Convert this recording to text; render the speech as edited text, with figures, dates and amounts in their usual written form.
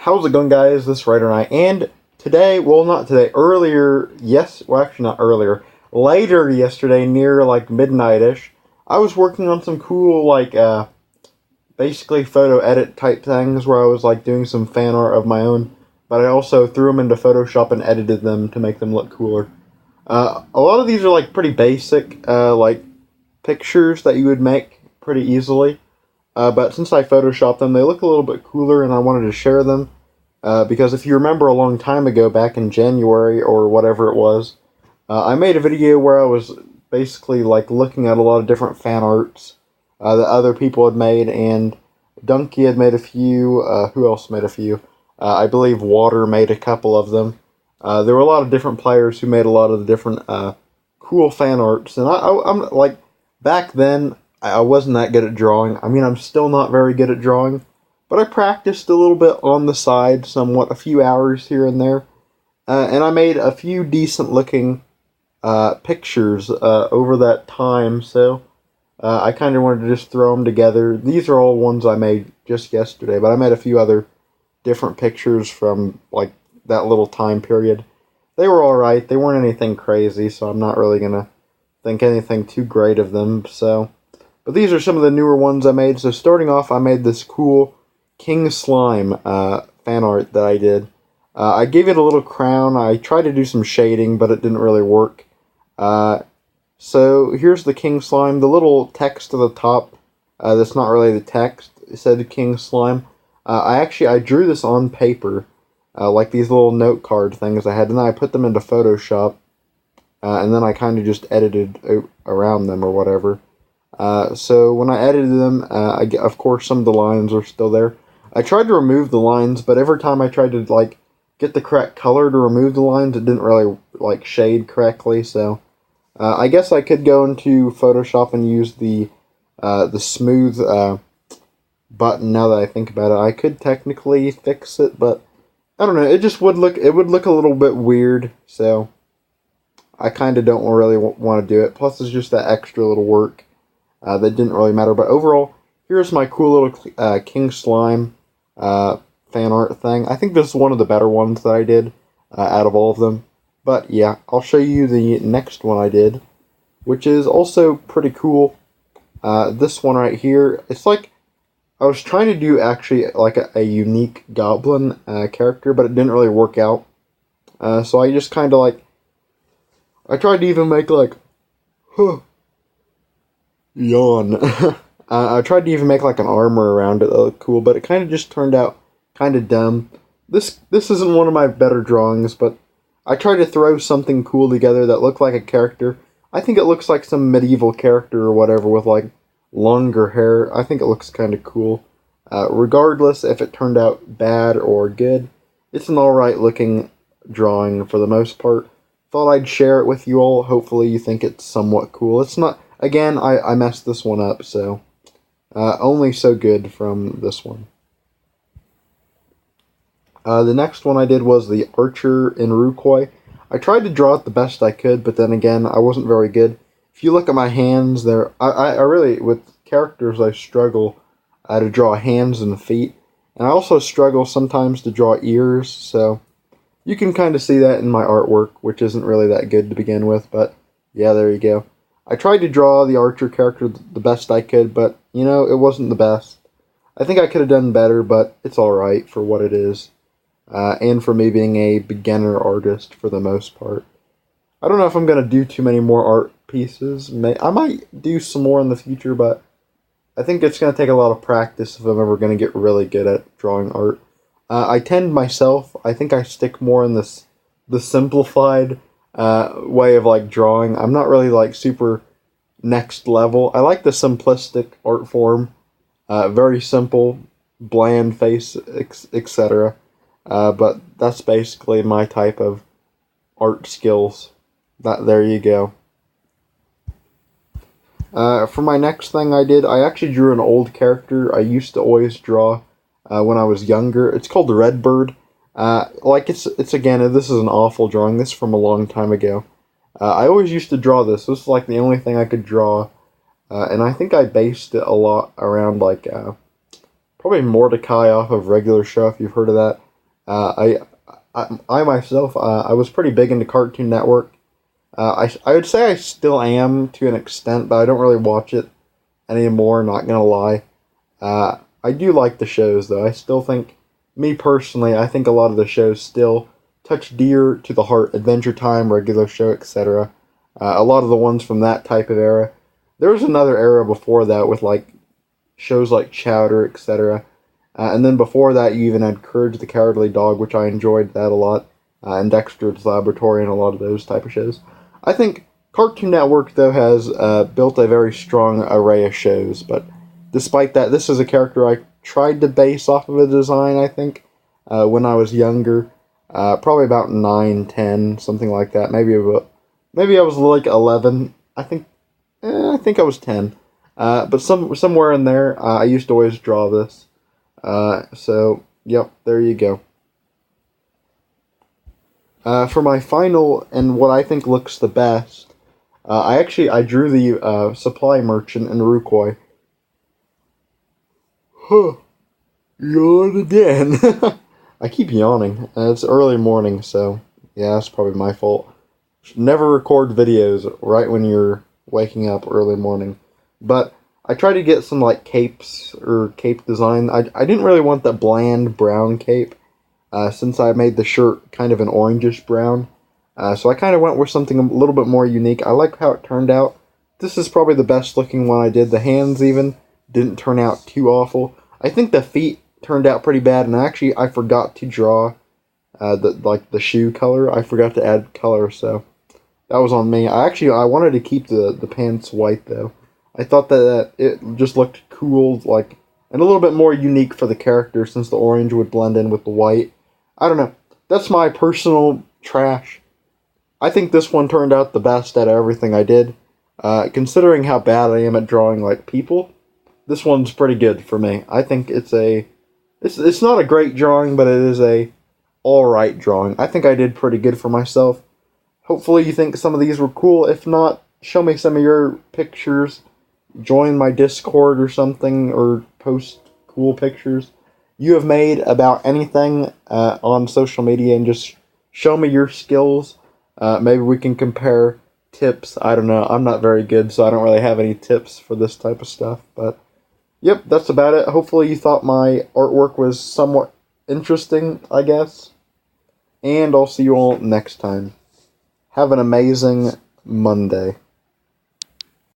How's it going, guys? This is RaiderKnight, and today, well, not today, actually not earlier, later yesterday, near, like, midnight-ish, I was working on some cool, like, basically photo edit type things where I was, like, doing some fan art of my own, but I also threw them into Photoshop and edited them to make them look cooler. A lot of these are, like, pretty basic, like, pictures that you would make pretty easily. But since I photoshopped them, they look a little bit cooler, and I wanted to share them. Because if you remember a long time ago, back in January or whatever it was, I made a video where I was basically like looking at a lot of different fan arts that other people had made, and Donkey had made a few. Who else made a few? I believe Water made a couple of them. There were a lot of different players who made a lot of the different cool fan arts, and I'm like, back then, I wasn't that good at drawing. I mean, I'm still not very good at drawing, but I practiced a little bit on the side, somewhat, a few hours here and there, and I made a few decent-looking pictures over that time, so I kind of wanted to just throw them together. These are all ones I made just yesterday, but I made a few other different pictures from, like, that little time period. They were alright. They weren't anything crazy, so I'm not really going to think anything too great of them, so... But these are some of the newer ones I made. So starting off, I made this cool King Slime fan art that I did. I gave it a little crown. I tried to do some shading, but it didn't really work. So here's the King Slime. The little text at the top, that's not really the text. It said King Slime. I drew this on paper, like these little note card things I had, and then I put them into Photoshop, and then I kind of just edited around them or whatever. So when I edited them, of course some of the lines are still there. I tried to remove the lines, but every time I tried to, like, get the correct color to remove the lines, it didn't really, like, shade correctly, so... I guess I could go into Photoshop and use the smooth, button now that I think about it. I could technically fix it, but... I don't know, it would look a little bit weird, so... I kinda don't really want to do it, plus it's just that extra little work. That didn't really matter, but overall, here's my cool little King Slime fan art thing. I think this is one of the better ones that I did out of all of them. But yeah, I'll show you the next one I did, which is also pretty cool. This one right here, it's like, I was trying to do actually like a unique Goblin character, but it didn't really work out. So I just kind of like, I tried to even make like, yawn. I tried to even make like an armor around it that looked cool, but it kind of just turned out kind of dumb. This isn't one of my better drawings, but I tried to throw something cool together that looked like a character. I think it looks like some medieval character or whatever with like longer hair. I think it looks kind of cool. Regardless if it turned out bad or good, it's an alright looking drawing for the most part. Thought I'd share it with you all. Hopefully you think it's somewhat cool. It's not... Again, I messed this one up, so only so good from this one. The next one I did was the Archer in Rucoy. I tried to draw it the best I could, but then again, I wasn't very good. If you look at my hands, I really, with characters, I struggle to draw hands and feet. And I also struggle sometimes to draw ears, so you can kind of see that in my artwork, which isn't really that good to begin with, but yeah, there you go. I tried to draw the Archer character the best I could, but, you know, it wasn't the best. I think I could have done better, but it's alright for what it is. And for me being a beginner artist for the most part. I don't know if I'm going to do too many more art pieces. I might do some more in the future, but I think it's going to take a lot of practice if I'm ever going to get really good at drawing art. I tend myself, I think I stick more in the simplified way of like drawing. I'm not really like super next level. I like the simplistic art form, very simple, bland face, etc. But that's basically my type of art skills. There you go. For my next thing I actually drew an old character I used to always draw when I was younger. It's called the Redbird. It's again, this is an awful drawing. This is from a long time ago. I always used to draw this. This is like the only thing I could draw. And I think I based it a lot around like, probably Mordecai off of Regular Show, if you've heard of that. I myself, I was pretty big into Cartoon Network. I would say I still am to an extent, but I don't really watch it anymore, not gonna lie. I do like the shows, though. I still think, me personally, I think a lot of the shows still touch dear to the heart. Adventure Time, Regular Show, etc. A lot of the ones from that type of era. There was another era before that with, like, shows like Chowder, etc. And then before that, you even had Courage the Cowardly Dog, which I enjoyed that a lot. And Dexter's Laboratory and a lot of those type of shows. I think Cartoon Network, though, has built a very strong array of shows, but despite that, this is a character I tried to base off of a design, I think, when I was younger. Probably about 9, 10, something like that. Maybe I was like 11. I think I was 10. But somewhere in there, I used to always draw this. So, yep, there you go. For my final, and what I think looks the best, I drew the supply merchant in Rucoy. Huh. Yawn again. I keep yawning. It's early morning, so yeah, that's probably my fault. Should never record videos right when you're waking up early morning. But I tried to get some like capes or cape design. I didn't really want the bland brown cape, since I made the shirt kind of an orangish brown. So I kind of went with something a little bit more unique. I like how it turned out. This is probably the best looking one I did. The hands even didn't turn out too awful. I think the feet turned out pretty bad, and I forgot to draw the shoe color. I forgot to add color, so that was on me. I wanted to keep the pants white though. I thought that it just looked cool, like, and a little bit more unique for the character, since the orange would blend in with the white. I don't know. That's my personal trash. I think this one turned out the best out of everything I did. Considering how bad I am at drawing like people, this one's pretty good for me. I think it's not a great drawing, but it is a alright drawing. I think I did pretty good for myself. Hopefully you think some of these were cool. If not, show me some of your pictures. Join my Discord or something, or post cool pictures you have made about anything on social media, and just show me your skills. Maybe we can compare tips. I don't know. I'm not very good, so I don't really have any tips for this type of stuff. But, yep, that's about it. Hopefully you thought my artwork was somewhat interesting, I guess. And I'll see you all next time. Have an amazing Monday.